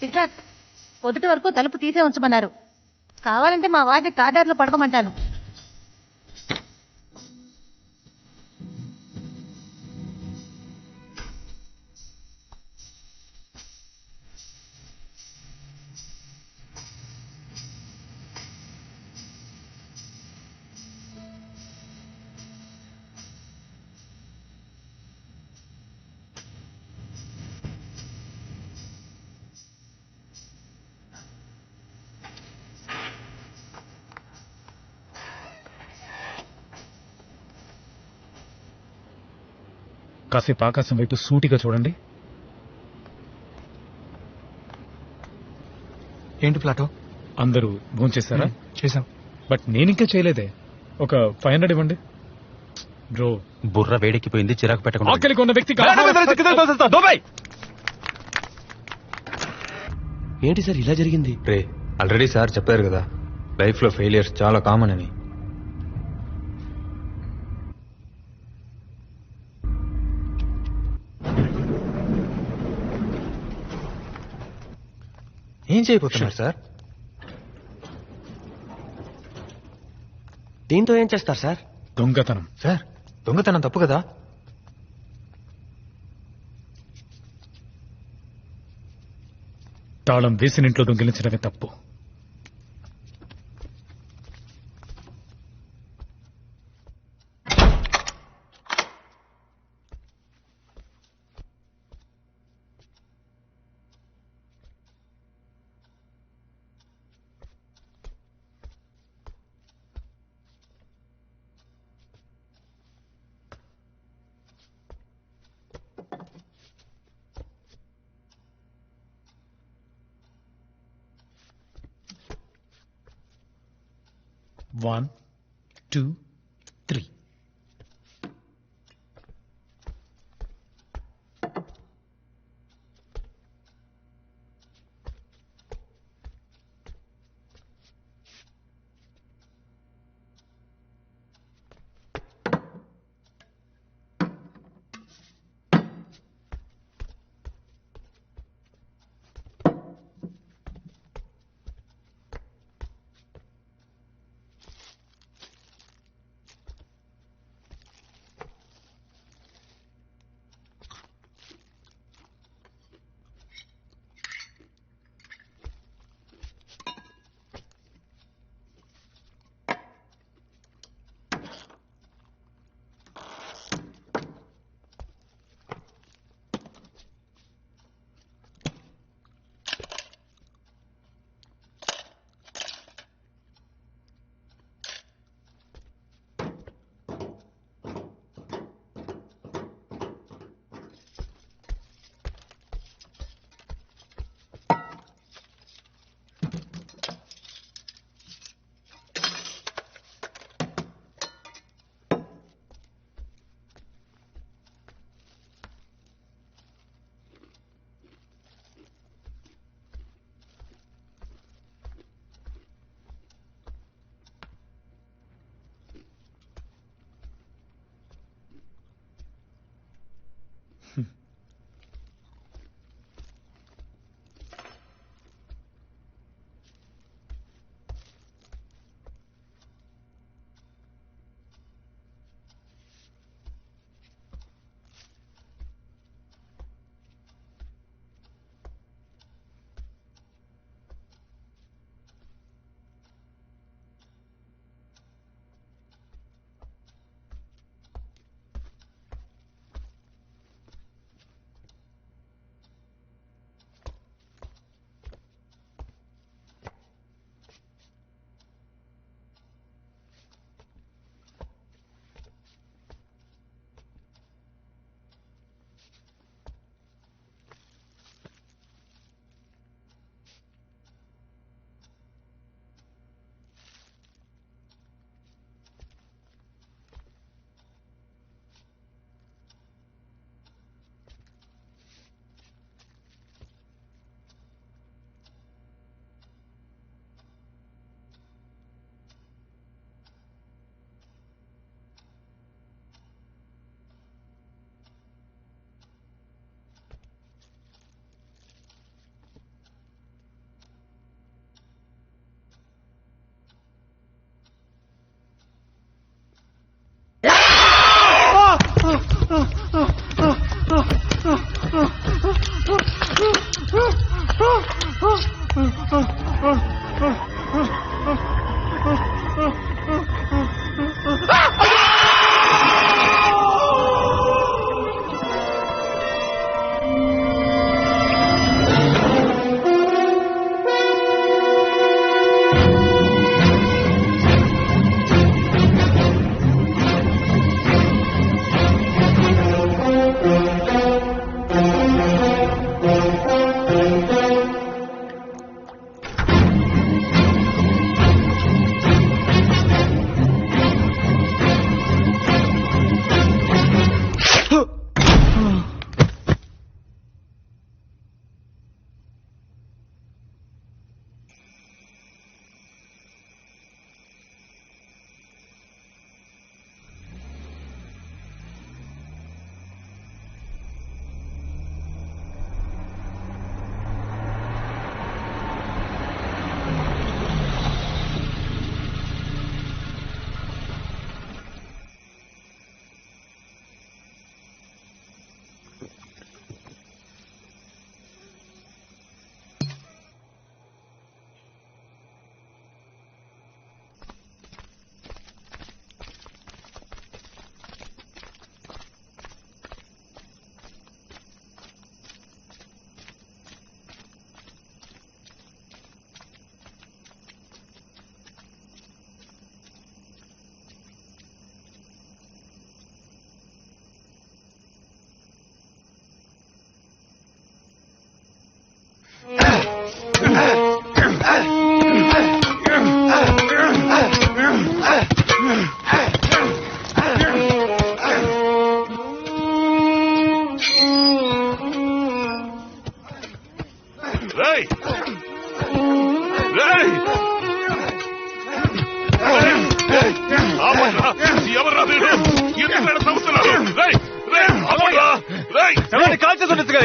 సిద్ధార్థ్, పొద్దుటి వరకు తలుపు తీసే ఉంచమన్నారు. కావాలంటే మా వారిని కార్డర్లో పడుకోమంటాను. కాసేపు ఆకాశం వైపు సూటిగా చూడండి. ఏంటి ప్లాటో? అందరూ భోంచేశారా? చేశాం. బట్ నేనింకా చేయలేదే. ఒక 500 ఇవ్వండి బ్రో. బుర్ర వేడెక్కిపోయింది, చిరాకు పెట్టకుండా. ఆకలికి ఉన్న వ్యక్తి ఏంటి సార్ ఇలా జరిగింది? రే, ఆల్రెడీ సార్ చెప్పారు కదా, లైఫ్ లో ఫెయిలియర్స్ చాలా కామన్ అని. ఏం చేయబోతున్నారు సార్? దీంతో ఏం చేస్తారు సార్? దొంగతనం. సార్, దొంగతనం తప్పు కదా? తాళం వేసిన ఇంట్లో దొంగిలించడమే తప్పు. One, two, three.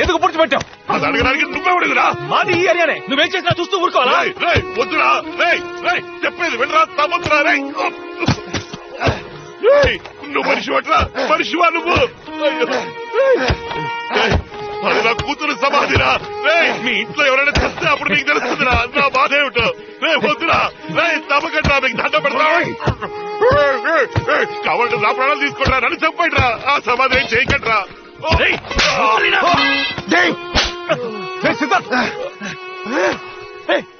ఎందుకు పూడ్చిపెట్టావు? అది అడగడానికి నువ్వే అడుగురా. మాది ఈ ఏరియానే, నువ్వేం చేసినా చూస్తూ ఊరుకోవాలా? వద్దురా, చెప్పేది వినరా, తమ్ముతురా. నువ్వు మనిషి పట్రా, మనిషివా నువ్వు? అది నా కూతురు సమాధిరా. మీ ఇంట్లో ఎవరైనా చస్తే అప్పుడు నీకు తెలుస్తుందిరా నా బాధ ఏమిటో. వద్దురా, తమ్మకండి రా, మీకు దండ పెడతా. కావాలంటే నా ప్రాణాలు తీసుకోండిరా, నన్ను చెప్పండి రా. ఆ సమాధి ఏం చేయకండి రా.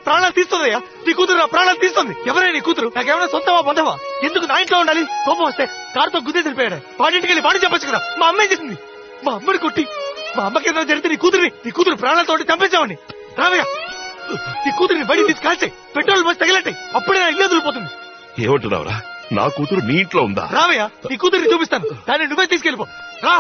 ప్రాణాలు తీస్తుందయ్యా, నీ కూతురు నా ప్రాణాలు తీస్తుంది. ఎవరైనా నీ కూతురు నాకేమైనా సొంతమా బంధవా? ఎందుకు నా ఇంట్లో ఉండాలి? కోపం వస్తే కారుతో గుద్దే తెలిపాడు. వాడింటికి వెళ్ళి వాడి చెప్పచ్చు కదా. మా అమ్మాయి చేసింది, మా అమ్మని కొట్టి మా అమ్మకి ఏదో జరిగితే నీ కూతురు ప్రాణాలతో చంపేశామని. రావయ్యా, నీ కూతురిని బయట తీసి కాల్చే, పెట్రోల్ పోసి తగిలట్టే, అప్పుడే నా ఇల్లు వదిలిపోతుంది. ఏమంటున్నావురా? నా కూతురు నీ ఇంట్లో ఉందా? రావయ్యా, నీ కూతురిని చూపిస్తాను, దాన్ని నువ్వే తీసుకెళ్ళిపో. రా.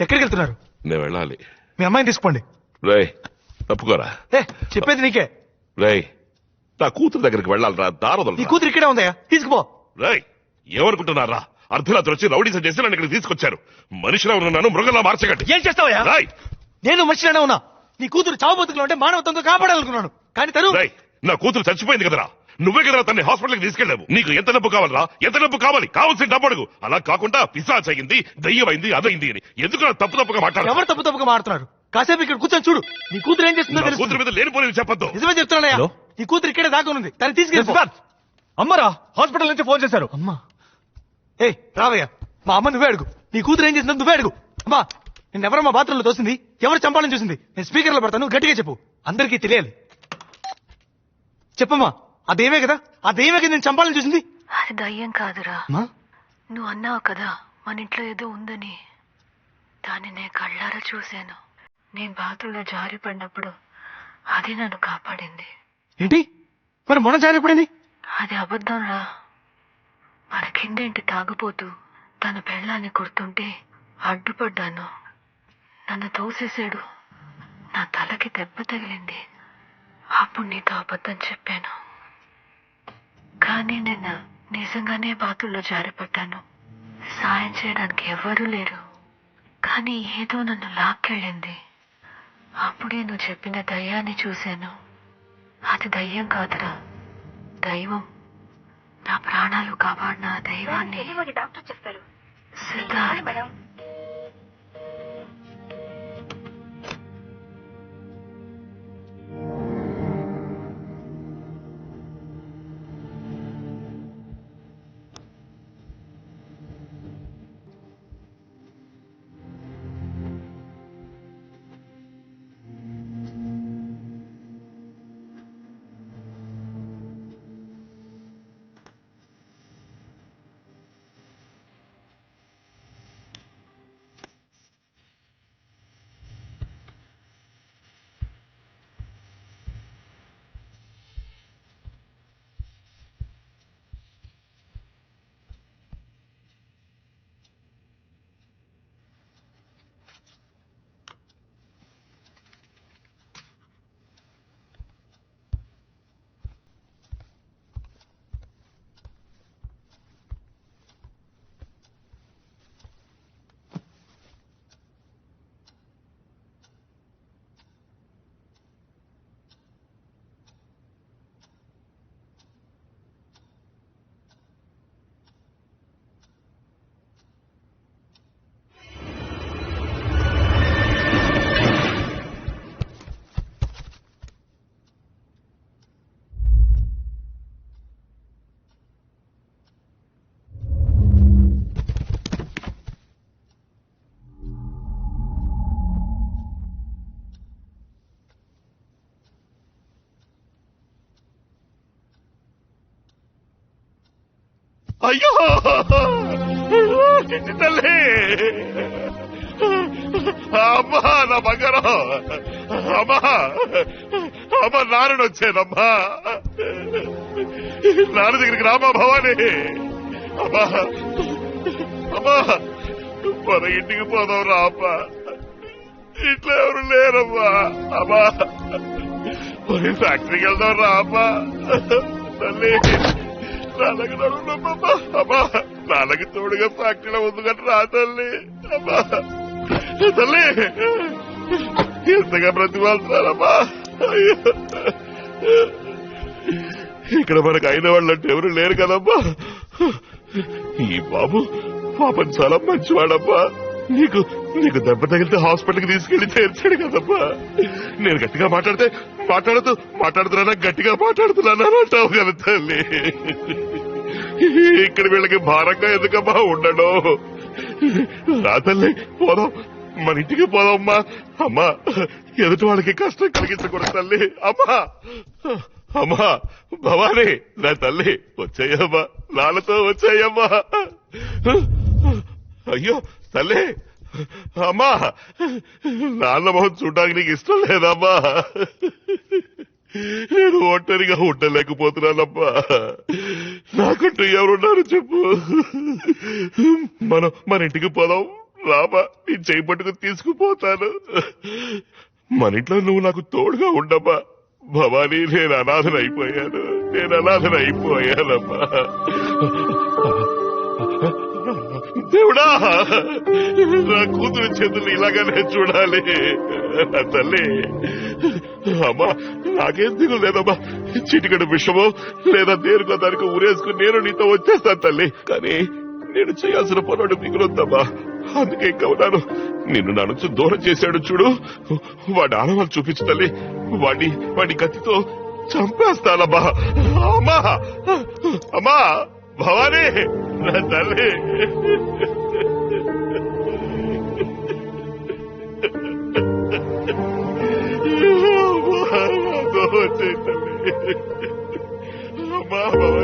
ఎక్కడికి వెళ్తున్నారు? నేను వెళ్ళాలి. మీ అమ్మాయిని తీసుకోండి. రేయ్, తప్పుకోరా. చెప్పేది నీకే. రేయ్, నా కూతురు దగ్గరికి వెళ్ళాలరా, దారదలు. నీ కూతురు ఇక్కడే ఉందయ్యా, తీసుకుపో. రేయ్, ఏమనుకుంటున్నారా? అర్ధరాత్రి వచ్చి రౌడీసం చేసి నన్ను ఇక్కడ తీసుకొచ్చారు. మనిషిలా ఉన్నాను, మృగంలా మార్చగండి. ఏం చేస్తావయ్యా? నేను మనిషిలానే ఉన్నా. నీ కూతురు చావు బతుకులు అంటే మానవత్వంతో కాపాడాలనుకున్నాను, కానీ తను. నా కూతురు చచ్చిపోయింది కదరా, నువ్వే కదా తన్ని హాస్పిటల్కి తీసుకెళ్ళావు. నీకు ఎంత డబ్బు కావాలరా? ఎంత డబ్బు కావాలి? కావాల్సిన డబ్బు అడుగు. అలా కాకుండా పిశాచ్ అయింది, దయ్యమైంది, అదైంది అని ఎందుకు తప్పుగా మాట్లాడు? ఎవరు తప్పుగా మాట్లాడుతున్నారు? కాసేపు ఇక్కడ కూర్చొని చూడు, నీ కూతురు ఏం చేస్తుందో తెలుసు. కూతురు మీద లేనిపోయి చెప్పొద్దు. నిజమే చెప్తున్నానయ్యా. నీ కూతురు ఇక్కడే దాక్కునుంది దాన్ని తీసుకెళ్ళి సిద్ధార్థ్, అమ్మరా హాస్పిటల్ నుంచి ఫోన్ చేశారు. అమ్మా ఏ రావయ్య, మా అమ్మ నువ్వే అడుగు. నీ కూతురు ఏం చేసిందో నువ్వే అడుగు. అమ్మా నిన్నెవరమ్మా బాత్రూంలో తోసింది, ఎవరు చంపాలని చూసింది? నేను స్పీకర్ లో పెడతాను, గట్టిగా చెప్పు, అందరికీ తెలియాలి. చెప్పమ్మా, అదేమే కదా నేను చంపాలని చూసింది. అది దయ్యం కాదురా, నువ్వు అన్నావు కదా మన ఇంట్లో ఏదో ఉందని. దాన్ని నేను కళ్ళారా చూశాను. నేను బాతుల్లో జారి పడినప్పుడు అది నన్ను కాపాడింది. ఏంటి మరి మొన్న జారిపడింది? అది అబద్ధం రా. మన కిందేంటి తాగుపోతూ తన పెళ్ళాన్ని కొడుతుంటే అడ్డుపడ్డాను. నన్ను తోసేశాడు. నా తలకి దెబ్బ తగిలింది. అప్పుడు నీతో అబద్ధం చెప్పాను. కానీ నేను నిజంగానే బాతుల్లో జారిపడ్డాను. సాయం చేయడానికి ఎవరూ లేరు. కానీ ఏదో నన్ను లాక్కెళ్ళింది. అప్పుడే నువ్వు చెప్పిన దయ్యాన్ని చూశాను. అది దయ్యం కాదురా, దైవం. నా ప్రాణాలు కాపాడిన ఆ దైవాన్ని. డాక్టర్ చెప్పారు సిద్ధార్థ్. అయ్యో చిట్టి తల్లి, అమ్మా నా బంగారం, అమ్మా అమ్మా నాన్న వచ్చానమ్మా. నాన్న దగ్గరికి రామా భవాని. అమ్మా అమ్మా మన ఇంటికి పోదాం రా అమ్మా, ఇంట్లో ఎవరు లేరమ్మా. అమ్మా మరి ఫ్యాక్టరీకి వెళ్దాం రా అమ్మా. తల్లి నాన్నకి నడువునమ్మా. అమ్మా నాన్నకి తోడుగా ఫ్యాక్టరీలో ఉంది కానీ రా తల్లి. అమ్మా తల్లి ఎంతగా బ్రతిమాలుతున్నారమ్మా. ఇక్కడ మనకు అయిన వాళ్ళంటే ఎవరు లేరు కదమ్మా. ఈ బాబు పాపం చాలా మంచివాడమ్మా. నీకు దెబ్బ తగిలితే హాస్పిటల్కి తీసుకెళ్లి చేర్చాడు కదమ్మా. నేను గట్టిగా మాట్లాడుతున్నా గట్టిగా మాట్లాడుతున్నాను అంటావు కదా తల్లి. ఇక్కడ వీళ్ళకి భారంగా ఎందుకమ్మా ఉండడం. రా తల్లి పోదాం, మన ఇంటికి పోదామ్మా. అమ్మా ఎదుటి వాళ్ళకి కష్టం కలిగించకూడదు తల్లి. అమ్మా అమ్మా భవాని నా తల్లి వచ్చాయమ్మా, నాన్నతో వచ్చాయమ్మా. అయ్యో తల్లి, అమ్మా నాన్న మొహం చూడడానికి నీకు ఇష్టం లేదమ్మా. నేను ఒంటరిగా ఉండలేకపోతున్నానమ్మా. నాకంటూ ఎవరున్నారు చెప్పు. మన ఇంటికి పోదాం రామా, నీ చేయి పట్టుకుని తీసుకుపోతాను. మన ఇంట్లో నువ్వు నాకు తోడుగా ఉండమ్మా. భవానీ నేను అనాథనైపోయానమ్మా. దేవుడా నా కూతురు చేతులు ఇలాగానే చూడాలి తల్లి. అమ్మా నాకేందుకు లేదమ్మా, చిటికడు విషమో లేదా దేనికో దానికి ఊరేసుకుని నేను నీతో వచ్చేస్తాను తల్లి. కానీ నేను చేయాల్సిన పనుడు మిగులుద్దామా. అందుకే ఇంకా ఉన్నాను. నిన్ను నా నుంచి దూరం చేశాడు చూడు, వాడి ఆనవాళ్ళు చూపించు తల్లి. వాడి కత్తితో చంపేస్తానమ్మా. అమ్మా అమ్మా భవానీ నా తల్లి. అమ్మా భవానీ.